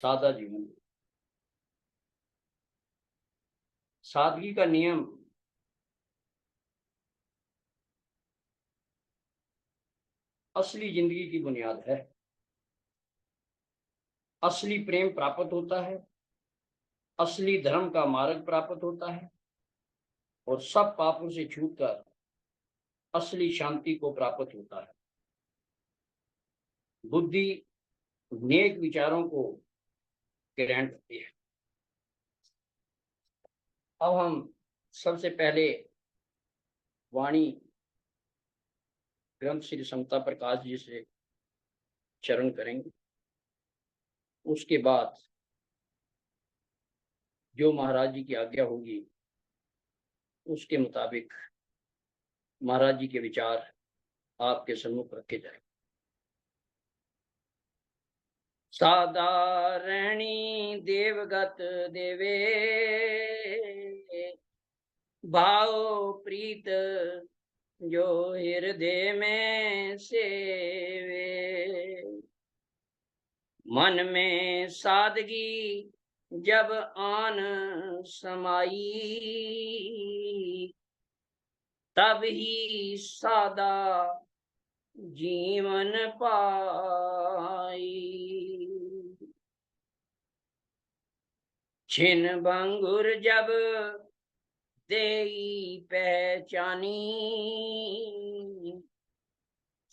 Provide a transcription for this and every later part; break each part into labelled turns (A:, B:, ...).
A: सादा जीवन। सादगी का नियम असली जिंदगी की बुनियाद है। असली प्रेम प्राप्त होता है, असली धर्म का मार्ग प्राप्त होता है और सब पापों से छूटकर असली शांति को प्राप्त होता है। बुद्धि नेक विचारों को ग्रहण करती है। अब हम सबसे पहले वाणी ग्रंथ श्री समता प्रकाश जी से चरण करेंगे। उसके बाद जो महाराज जी की आज्ञा होगी उसके मुताबिक महाराज जी के विचार आपके सम्मुख रखे जाएंगे। साधारणी देवगत देवे, भाव प्रीत जो हृदय में सेवे। मन में सादगी जब आन समाई, तब ही सादा जीवन पाई। छिन भंगुर जब देई पहचानी,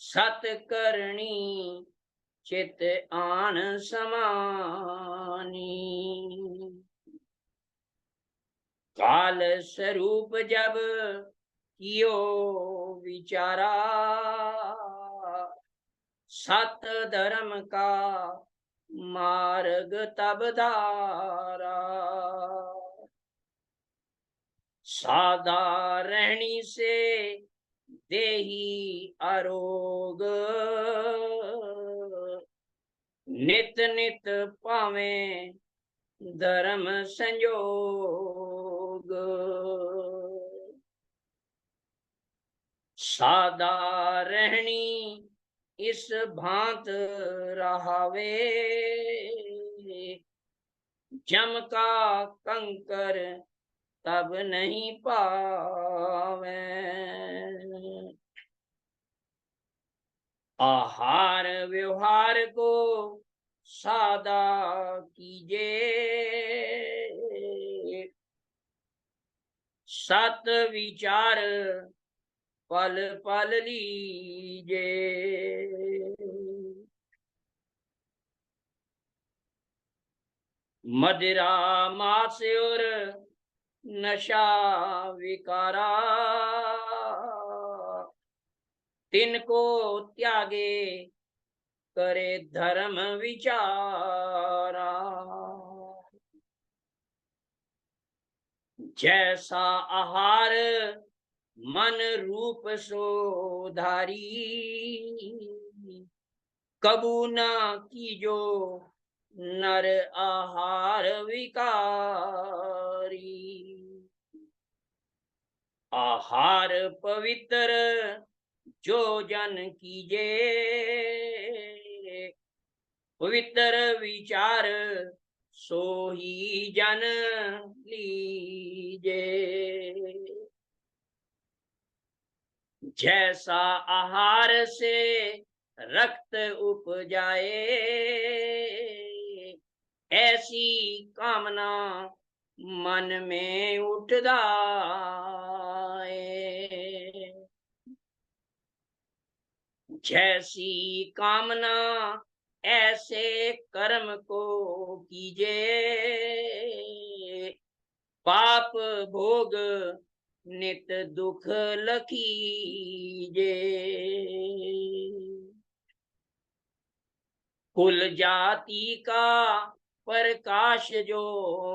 A: सत करनी चित आन समानी। काल स्वरूप जब कियो विचारा, सत धर्म का मार्ग तब धारा। साधारणी से देही आरोग, नित नित पावे धर्म संयोग। साधारणी इस भांत रहावे, जम का कंकर तब नहीं पावे। आहार व्यवहार को सादा कीजे, सत विचार पल पल लीजे। मदिरा मांस और नशा विकारा, तिनको त्यागे करे धर्म विचारा। जैसा आहार मन रूप सो धारी, कबू न कीजो नर आहार विकारी। आहार पवित्र जो जन कीजे, पवित्र विचार सो ही जन लीजे। जैसा आहार से रक्त उपजाए, ऐसी कामना मन में उठदाए। जैसी कामना ऐसे कर्म को कीजे, पाप भोग नित दुख लखीजे। कुल जाति का प्रकाश जो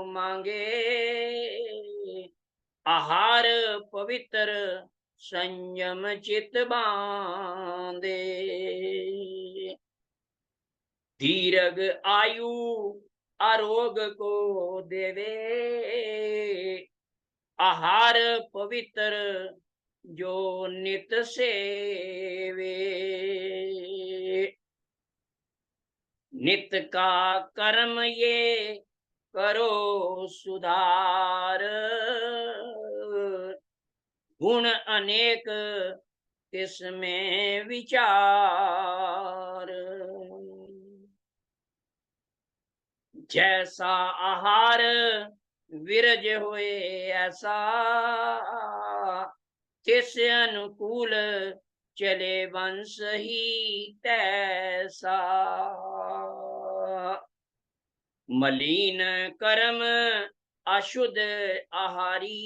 A: मांगे, आहार पवित्र संयम चित बांधे। दीर्घ आयु आरोग को देवे, आहार पवित्र जो नित सेवे। नित का कर्म ये करो सुधार, गुण अनेक किसमें विचार। जैसा आहार विरज हुए ऐसा, किस अनुकूल चले वंश ही तैसा। मलिन कर्म अशुद्ध आहारी,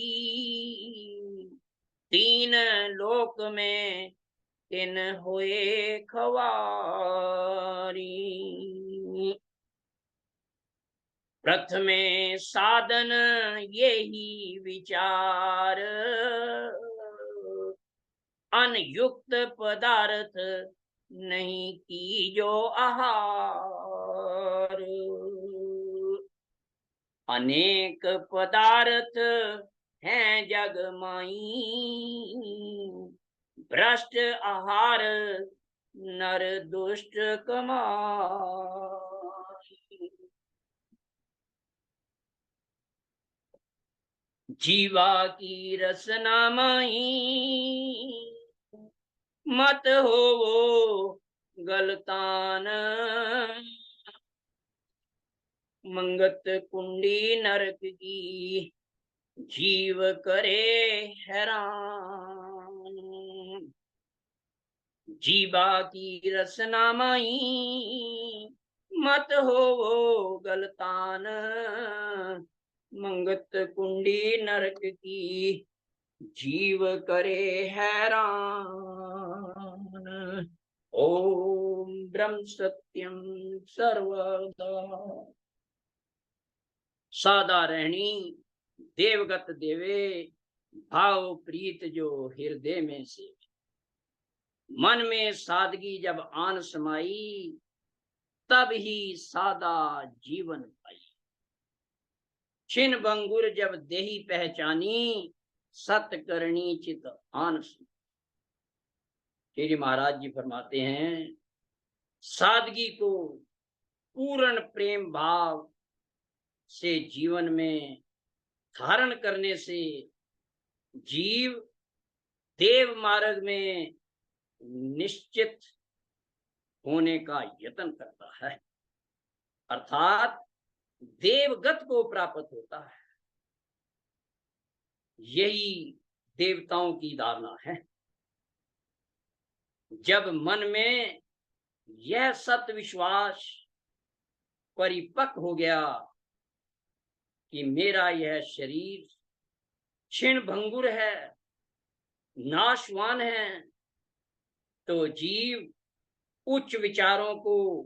A: तीन लोक में तिन हुए खवारी। प्रथमे साधन यही विचार, अनयुक्त पदार्थ नहीं की जो आहार। अनेक पदार्थ हैं जग माई, भ्रष्ट आहार नर दुष्ट कमाई। जीवा की रसना माई, मत हो वो गलतान। मंगत कुंडी नरक की जीव करे हैरान। जीवा की रसना माई, मत हो वो गलतान। मंगत कुंडी नरक की जीव करे हैरान। ओम ब्रह्म सत्यम सर्वदा। साधारणी देवगत देवे, भाव प्रीत जो हृदय में से। मन में सादगी जब आन समाई, तब ही सादा जीवन पाई। छिन भंगुर जब देही पहचानी, सत करनी चित आन। श्री महाराज जी फरमाते हैं, सादगी को पूर्ण प्रेम भाव से जीवन में धारण करने से जीव देव मार्ग में निश्चित होने का यत्न करता है, अर्थात देवगत को प्राप्त होता है। यही देवताओं की धारणा है। जब मन में यह सत विश्वास परिपक्व हो गया कि मेरा यह शरीर क्षीण भंगुर है, नाशवान है, तो जीव उच्च विचारों को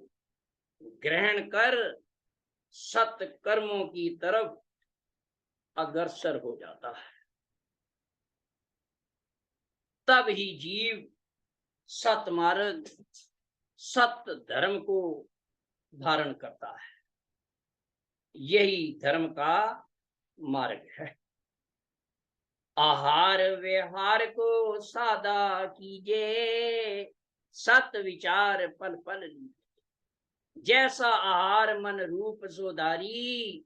A: ग्रहण कर सत कर्मों की तरफ अग्रसर हो जाता है। तब ही जीव सत मार्ग, सत धर्म को धारण करता है। यही धर्म का मार्ग है। आहार व्यवहार को सादा कीजिए, सत विचार पल पल लीजिए। जैसा आहार मन रूप सोधारी,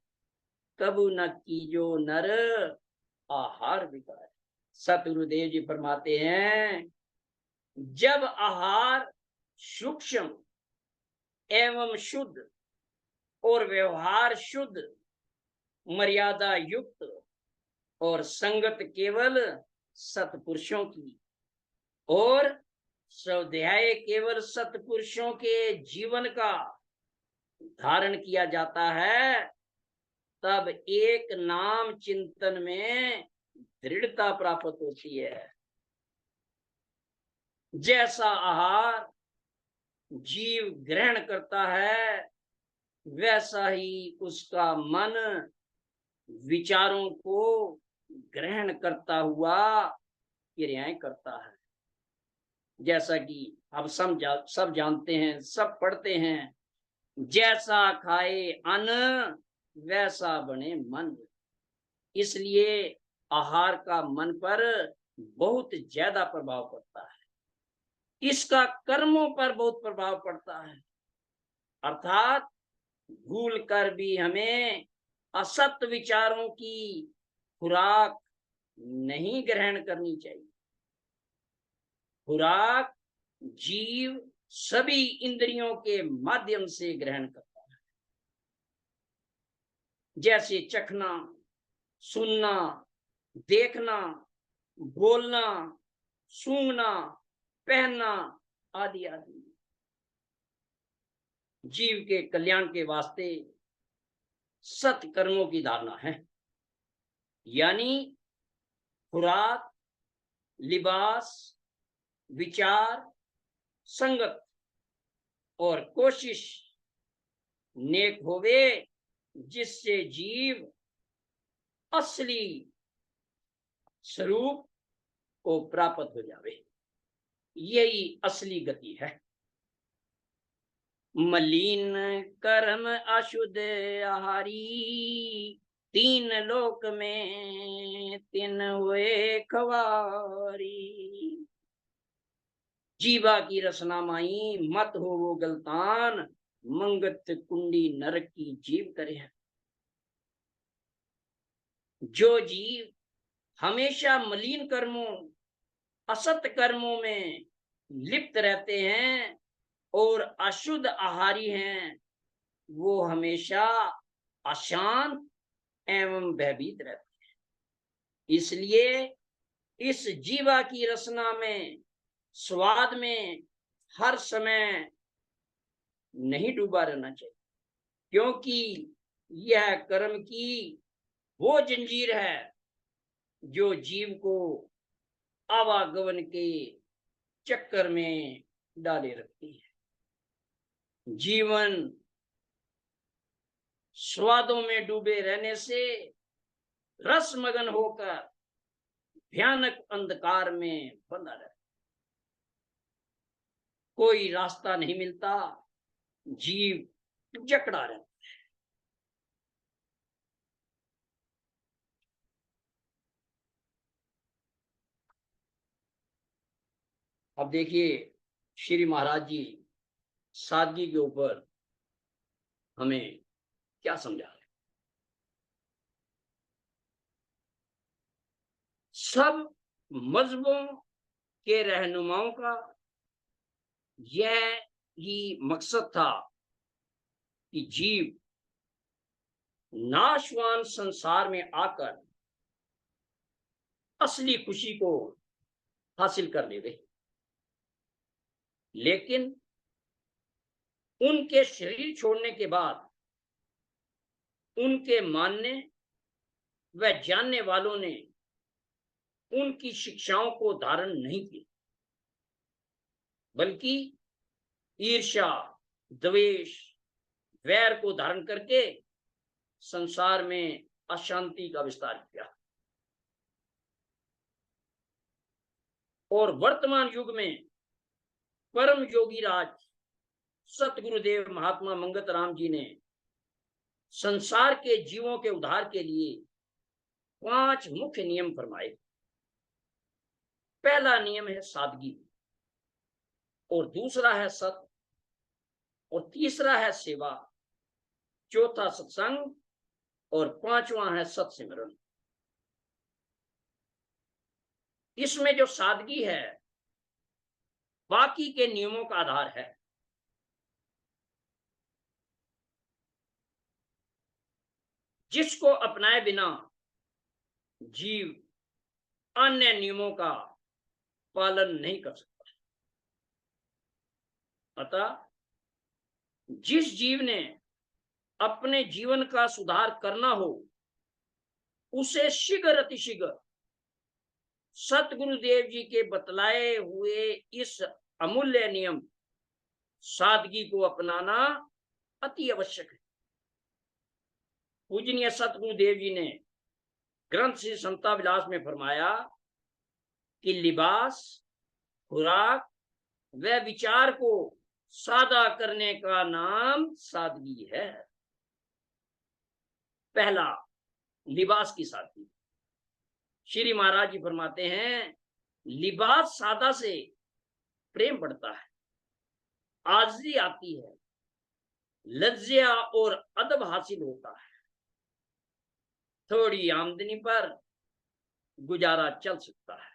A: कबू न कीजो नर आहार विकार। सतगुरुदेव जी फरमाते हैं, जब आहार सूक्ष्म एवं शुद्ध और व्यवहार शुद्ध, मर्यादा युक्त और संगत केवल सतपुरुषों की और स्वाध्याय केवल सतपुरुषों के जीवन का धारण किया जाता है, तब एक नाम चिंतन में दृढ़ता प्राप्त होती है। जैसा आहार जीव ग्रहण करता है, वैसा ही उसका मन विचारों को ग्रहण करता हुआ क्रियाएं करता है। जैसा कि अब सब जानते हैं, सब पढ़ते हैं, जैसा खाए अन्न वैसा बने मन। इसलिए आहार का मन पर बहुत ज्यादा प्रभाव पड़ता है, इसका कर्मों पर बहुत प्रभाव पड़ता है। अर्थात भूल कर भी हमें असत विचारों की खुराक नहीं ग्रहण करनी चाहिए। खुराक जीव सभी इंद्रियों के माध्यम से ग्रहण करता है, जैसे चखना, सुनना, देखना, बोलना, सूंघना, पहनना आदि आदि। जीव के कल्याण के वास्ते सत्कर्मों की धारणा है, यानी खुराक, लिबास, विचार, संगत और कोशिश नेक होवे, जिससे जीव असली स्वरूप को प्राप्त हो जावे। यही असली गति है। मलिन कर्म अशुद्ध आहारी, तीन लोक में तीन हुए खवारी। जीवा की रसना माई मत हो वो गलतान, मंगत कुंडी नरक की जीव करे है। जो जीव हमेशा मलिन कर्मों, असत कर्मों में लिप्त रहते हैं और अशुद्ध आहारी हैं, वो हमेशा अशांत एवं भयभीत रहते हैं। इसलिए इस जीवा की रसना में, स्वाद में हर समय नहीं डूबा रहना चाहिए, क्योंकि यह कर्म की वो जंजीर है जो जीव को आवागमन के चक्कर में डाले रखती है। जीवन स्वादों में डूबे रहने से रसमगन होकर भयानक अंधकार में बंधा रहता, कोई रास्ता नहीं मिलता, जीव जकड़ा रहता। अब देखिए श्री महाराज जी सादगी के ऊपर हमें क्या समझा रहे। सब मजहबों के रहनुमाओं का यह ही मकसद था कि जीव नाशवान संसार में आकर असली खुशी को हासिल कर ले। लेकिन उनके शरीर छोड़ने के बाद उनके मानने व जानने वालों ने उनकी शिक्षाओं को धारण नहीं किया, बल्कि ईर्ष्या, द्वेष, वैर को धारण करके संसार में अशांति का विस्तार किया। और वर्तमान युग में परम योगी राज सतगुरुदेव महात्मा मंगत राम जी ने संसार के जीवों के उद्धार के लिए 5 मुख्य नियम फरमाए। पहला नियम है सादगी, और दूसरा है सत्य, और तीसरा है सेवा, चौथा सत्संग, और पांचवा है सत्सिमरन। इसमें जो सादगी है बाकी के नियमों का आधार है। जिसको अपनाए बिना जीव अन्य नियमों का पालन नहीं कर सकता। अतः जिस जीव ने अपने जीवन का सुधार करना हो, उसे शीघ्र अतिशीघ्र सतगुरुदेव जी के बतलाए हुए इस अमूल्य नियम सादगी को अपनाना अति आवश्यक है। पूजनीय सतगुरुदेव जी ने ग्रंथ श्री समता विलास में फरमाया कि लिबास, खुराक व विचार को सादा करने का नाम सादगी है। पहला, लिबास की सादगी। श्री महाराज जी फरमाते हैं, लिबास सादा से प्रेम बढ़ता है, आजिज़ी आती है, लज्जा और अदब हासिल होता है। थोड़ी आमदनी पर गुजारा चल सकता है।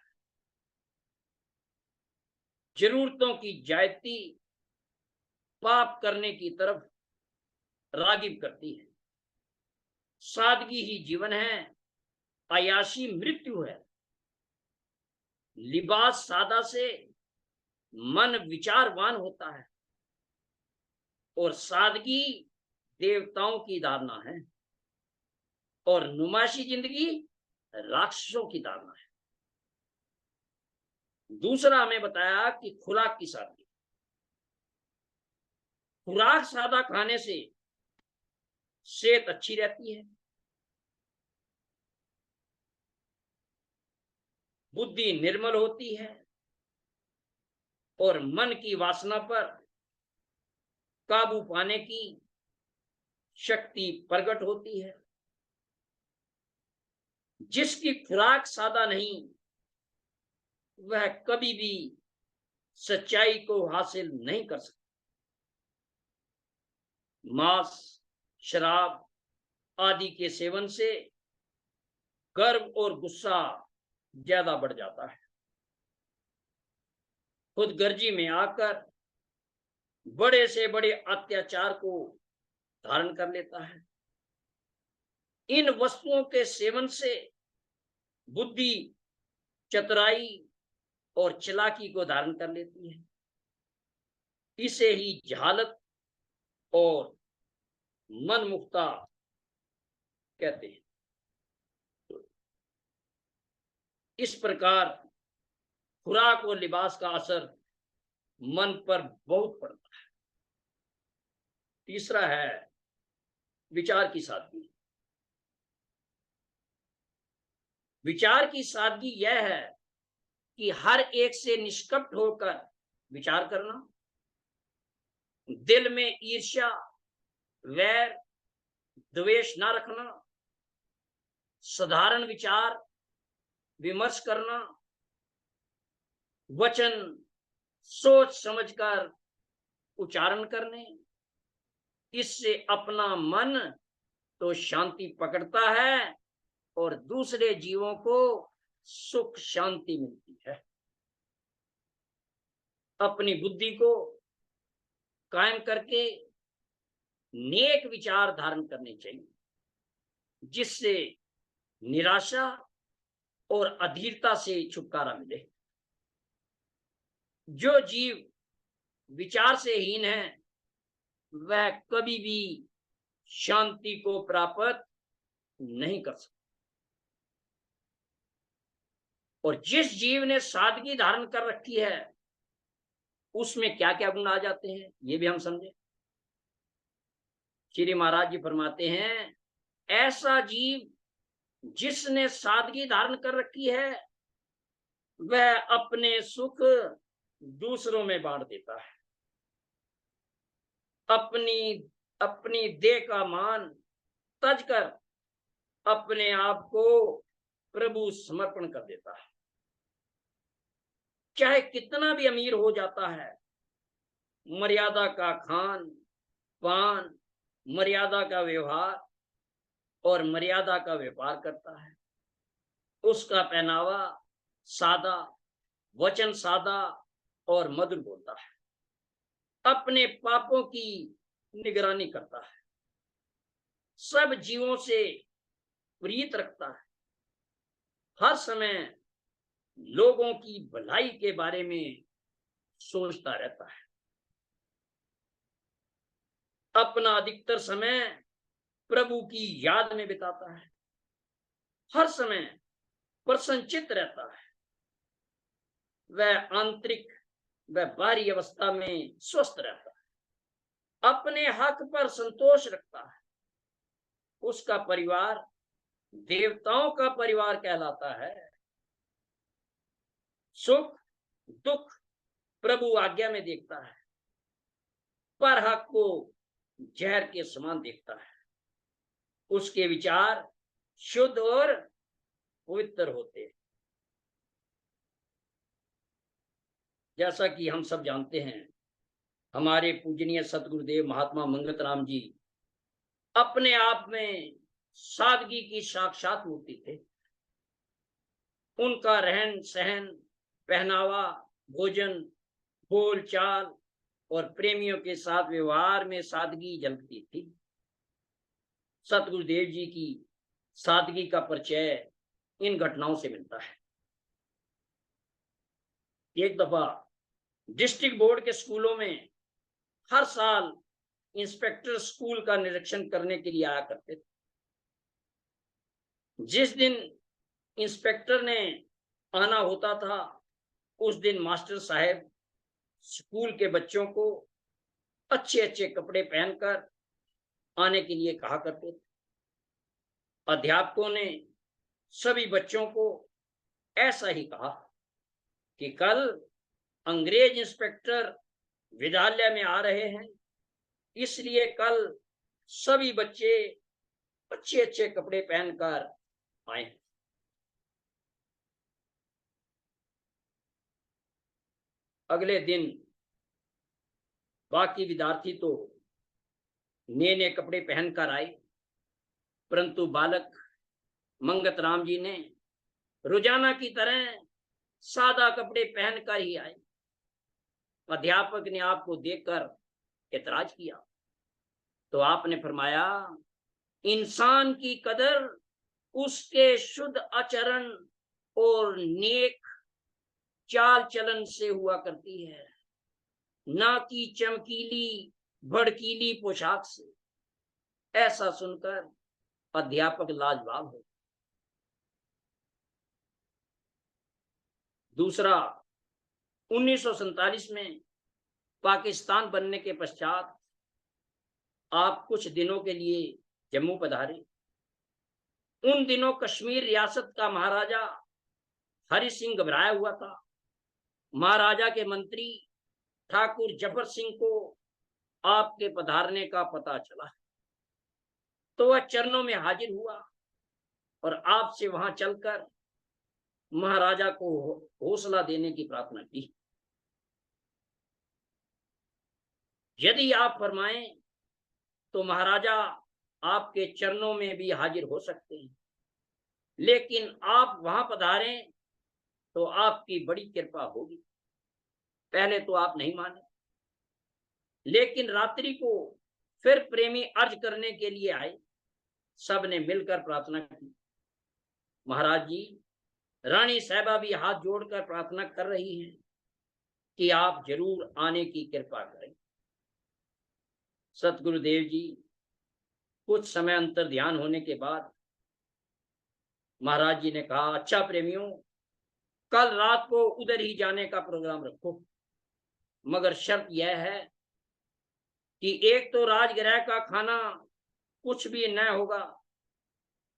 A: जरूरतों की ज्यादती पाप करने की तरफ रागिब करती है। सादगी ही जीवन है, अयाशी मृत्यु है। लिबास सादा से मन विचारवान होता है और सादगी देवताओं की धारणा है और नुमाइशी जिंदगी राक्षसों की धारणा है। दूसरा हमें बताया कि खुराक की सादगी। खुराक सादा खाने से सेहत अच्छी रहती है, बुद्धि निर्मल होती है और मन की वासना पर काबू पाने की शक्ति प्रकट होती है। जिसकी खुराक सादा नहीं, वह कभी भी सच्चाई को हासिल नहीं कर सकता। मांस, शराब आदि के सेवन से गर्व और गुस्सा ज्यादा बढ़ जाता है। खुदगर्जी में आकर बड़े से बड़े अत्याचार को धारण कर लेता है। इन वस्तुओं के सेवन से बुद्धि चतुराई और चालाकी को धारण कर लेती है। इसे ही जहालत और मनमुक्ता कहते हैं। इस प्रकार खुराक और लिबास का असर मन पर बहुत पड़ता है। तीसरा है विचार की सादगी। विचार की सादगी यह है कि हर एक से निष्कपट होकर विचार करना, दिल में ईर्ष्या, वैर, द्वेष न रखना, साधारण विचार विमर्श करना, वचन सोच समझकर उच्चारण करने। इससे अपना मन तो शांति पकड़ता है और दूसरे जीवों को सुख शांति मिलती है। अपनी बुद्धि को कायम करके नेक विचार धारण करने चाहिए, जिससे निराशा और अधीरता से छुटकारा मिले। जो जीव विचार से हीन है, वह कभी भी शांति को प्राप्त नहीं कर सकता। और जिस जीव ने सादगी धारण कर रखी है, उसमें क्या क्या गुण आ जाते हैं, ये भी हम समझे। श्री महाराज जी फरमाते हैं, ऐसा जीव जिसने सादगी धारण कर रखी है, वह अपने सुख दूसरों में बांट देता है। अपनी अपनी देह का मान तज कर अपने आप को प्रभु समर्पण कर देता है। चाहे कितना भी अमीर हो जाता है, मर्यादा का खान पान, मर्यादा का व्यवहार और मर्यादा का व्यापार करता है। उसका पहनावा सादा, वचन सादा और मधुर बोलता है। अपने पापों की निगरानी करता है, सब जीवों से प्रीत रखता है, हर समय लोगों की भलाई के बारे में सोचता रहता है। अपना अधिकतर समय प्रभु की याद में बिताता है, हर समय प्रसन्नचित्त रहता है। वह आंतरिक व बाहरी अवस्था में स्वस्थ रहता है, अपने हक पर संतोष रखता है। उसका परिवार देवताओं का परिवार कहलाता है। सुख दुख प्रभु आज्ञा में देखता है, पर हक को जहर के समान देखता है। उसके विचार शुद्ध और पवित्र होते हैं। जैसा कि हम सब जानते हैं, हमारे पूजनीय सतगुरुदेव महात्मा मंगत राम जी अपने आप में सादगी की साक्षात मूर्ति थे। उनका रहन सहन, पहनावा, भोजन, बोल चाल और प्रेमियों के साथ व्यवहार में सादगी झलकती थी। सतगुरुदेव जी की सादगी का परिचय इन घटनाओं से मिलता है। एक दफा डिस्ट्रिक्ट बोर्ड के स्कूलों में हर साल इंस्पेक्टर स्कूल का निरीक्षण करने के लिए आया करते थे। जिस दिन इंस्पेक्टर ने आना होता था, उस दिन मास्टर साहब स्कूल के बच्चों को अच्छे अच्छे कपड़े पहनकर आने के लिए कहा करते थे। अध्यापकों ने सभी बच्चों को ऐसा ही कहा कि कल अंग्रेज इंस्पेक्टर विद्यालय में आ रहे हैं, इसलिए कल सभी बच्चे अच्छे अच्छे कपड़े पहनकर आए। अगले दिन बाकी विद्यार्थी तो नए नए कपड़े पहनकर आए, परंतु बालक मंगत राम जी ने रोजाना की तरह सादा कपड़े पहनकर ही आए। अध्यापक ने आपको देखकर ऐतराज किया, तो आपने फरमाया, इंसान की कदर उसके शुद्ध आचरण और नेक चाल चलन से हुआ करती है, ना कि चमकीली भड़कीली पोशाक से। ऐसा सुनकर अध्यापक लाजवाब हो। दूसरा, 1947 में पाकिस्तान बनने के पश्चात आप कुछ दिनों के लिए जम्मू पधारे। उन दिनों कश्मीर रियासत का महाराजा हरि सिंह घबराया हुआ था। महाराजा के मंत्री ठाकुर जफर सिंह को आपके पधारने का पता चला, तो वह चरणों में हाजिर हुआ और आपसे वहां चलकर महाराजा को हौसला देने की प्रार्थना की। यदि आप फरमाएं तो महाराजा आपके चरणों में भी हाजिर हो सकते हैं, लेकिन आप वहां पधारें तो आपकी बड़ी कृपा होगी। पहले तो आप नहीं माने, लेकिन रात्रि को फिर प्रेमी अर्ज करने के लिए आए। सबने मिलकर प्रार्थना की। महाराज जी, रानी साहबा भी हाथ जोड़कर प्रार्थना कर रही हैं कि आप जरूर आने की कृपा करें। सतगुरुदेव जी कुछ समय अंतर ध्यान होने के बाद महाराज जी ने कहा, अच्छा प्रेमियों, कल रात को उधर ही जाने का प्रोग्राम रखो, मगर शर्त यह है कि एक तो राजगृह का खाना कुछ भी न होगा,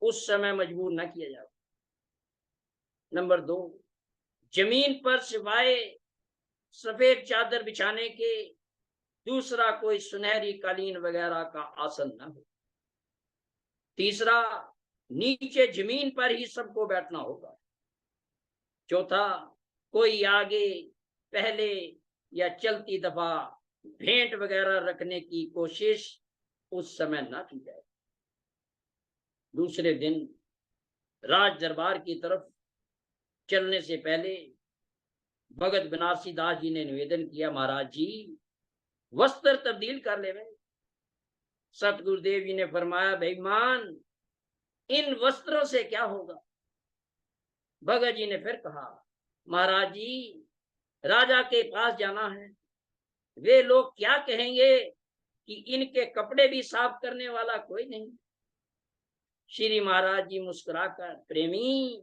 A: उस समय मजबूर न किया जाए। नंबर 2, जमीन पर सिवाय सफेद चादर बिछाने के दूसरा कोई सुनहरी कालीन वगैरह का आसन न हो। तीसरा, नीचे जमीन पर ही सबको बैठना होगा। चौथा, कोई आगे पहले या चलती दफा भेंट वगैरह रखने की कोशिश उस समय ना की जाए। दूसरे दिन राज दरबार की तरफ चलने से पहले भगत बनारसी दास जी ने निवेदन किया, महाराज जी वस्त्र तब्दील कर ले। सतगुरुदेव जी ने फरमाया, बेईमान, इन वस्त्रों से क्या होगा। भगत जी ने फिर कहा, महाराज जी राजा के पास जाना है, वे लोग क्या कहेंगे कि इनके कपड़े भी साफ करने वाला कोई नहीं। श्री महाराज जी मुस्कुराकर, प्रेमी,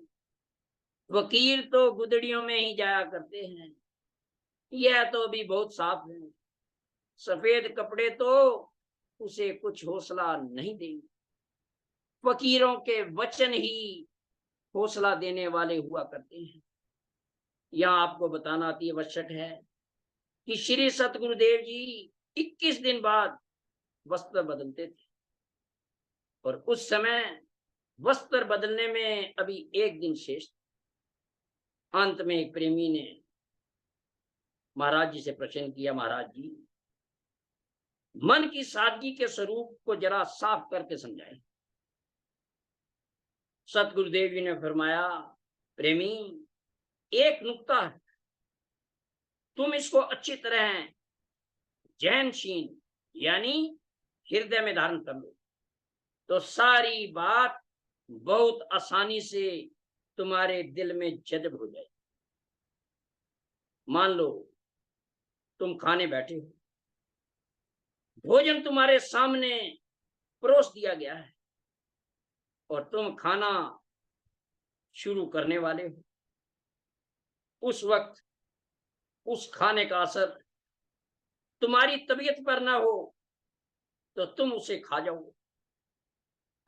A: वकील तो गुदड़ियों में ही जाया करते हैं, यह तो भी बहुत साफ है। सफेद कपड़े तो उसे कुछ हौसला नहीं देंगे। फकीरों के वचन ही हौसला देने वाले हुआ करते हैं। यहाँ आपको बताना अति आवश्यक है कि श्री सतगुरुदेव जी 21 दिन बाद वस्त्र बदलते थे, और उस समय वस्त्र बदलने में अभी एक दिन शेष था। अंत में एक प्रेमी ने महाराज जी से प्रश्न किया, महाराज जी मन की सादगी के स्वरूप को जरा साफ करके समझाएं। सतगुरुदेव जी ने फरमाया, प्रेमी, एक नुक्ता है, तुम इसको अच्छी तरह जहनशीन यानी हृदय में धारण कर लो, तो सारी बात बहुत आसानी से तुम्हारे दिल में जज्ब हो जाए। मान लो तुम खाने बैठे हो, भोजन तुम्हारे सामने परोस दिया गया है और तुम खाना शुरू करने वाले हो। उस वक्त उस खाने का असर तुम्हारी तबीयत पर ना हो तो तुम उसे खा जाओगे।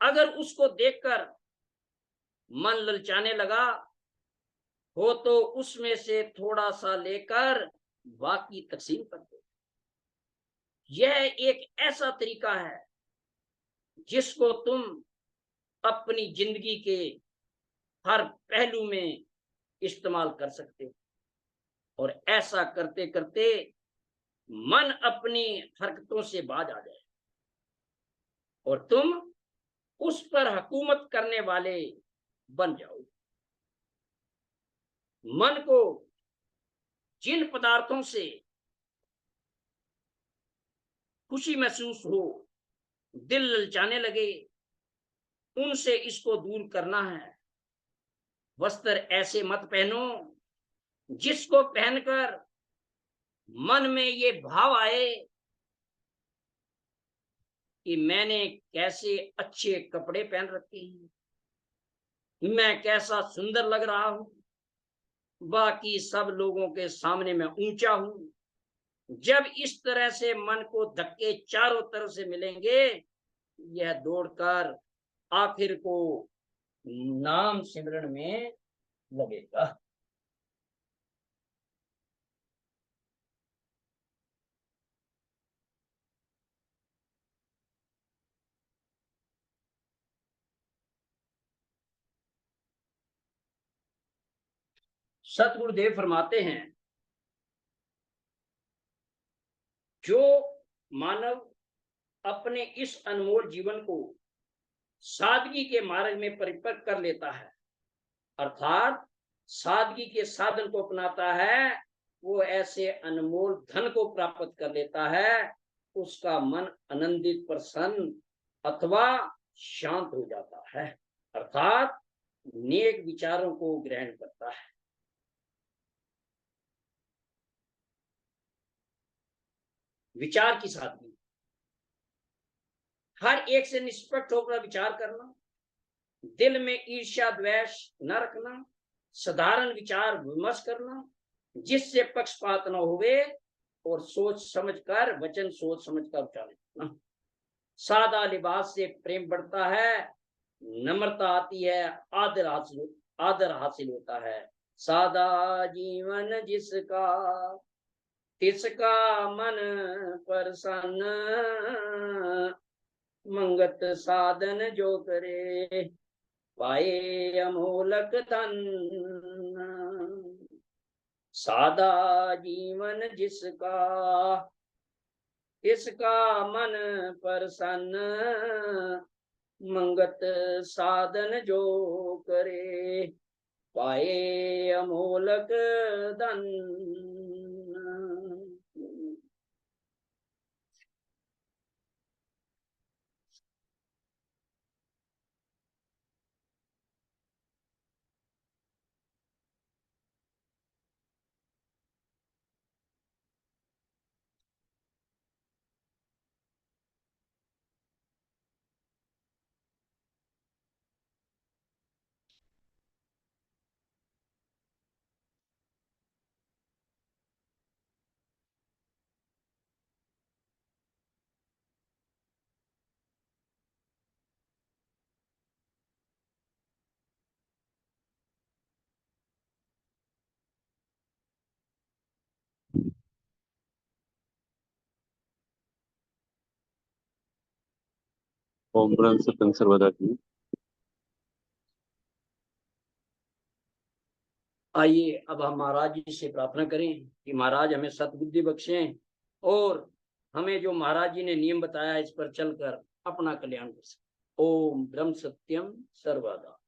A: अगर उसको देखकर मन ललचाने लगा हो तो उसमें से थोड़ा सा लेकर बाकी तकसीम कर दो। यह एक ऐसा तरीका है जिसको तुम अपनी जिंदगी के हर पहलू में इस्तेमाल कर सकते हो, और ऐसा करते करते मन अपनी हरकतों से बाज आ जाए और तुम उस पर हुकूमत करने वाले बन जाओ। मन को जिन पदार्थों से खुशी महसूस हो, दिल ललचाने लगे, उनसे इसको दूर करना है। वस्त्र ऐसे मत पहनो जिसको पहनकर मन में ये भाव आए कि मैंने कैसे अच्छे कपड़े पहन रखे हैं, मैं कैसा सुंदर लग रहा हूं, बाकी सब लोगों के सामने मैं ऊंचा हूं। जब इस तरह से मन को धक्के चारों तरफ से मिलेंगे, यह दौड़कर आखिर को नाम सिमरन में लगेगा। सतगुरुदेव फरमाते हैं, जो मानव अपने इस अनमोल जीवन को सादगी के मार्ग में परिपक्व कर लेता है, अर्थात सादगी के साधन को अपनाता है, वो ऐसे अनमोल धन को प्राप्त कर लेता है। उसका मन आनंदित, प्रसन्न अथवा शांत हो जाता है, अर्थात नेक विचारों को ग्रहण करता है। विचार की सादगी, हर एक से निष्पक्ष होकर विचार करना, दिल में ईर्ष्या द्वेष न रखना, साधारण विचार विमर्श करना जिससे पक्षपात न हुए, और सोच समझकर वचन सोच समझकर उच्चारण करना। सादा लिबास से प्रेम बढ़ता है, नम्रता आती है, आदर हासिल होता है। सादा जीवन जिसका तिसका मन प्रसन्न, मंगत साधन जो करे पाए अमोलक धन। सादा जीवन जिसका इसका मन प्रसन्न, मंगत साधन जो करे पाए अमोलक धन।
B: ओम ब्रह्म से कंसर बता दी।
A: आइए अब हम महाराज जी से प्रार्थना करें कि महाराज हमें सद्बुद्धि बख्शें और हमें जो महाराज जी ने नियम बताया इस पर चलकर अपना कल्याण कर सके। ओम ब्रह्म सत्यम सर्वदा।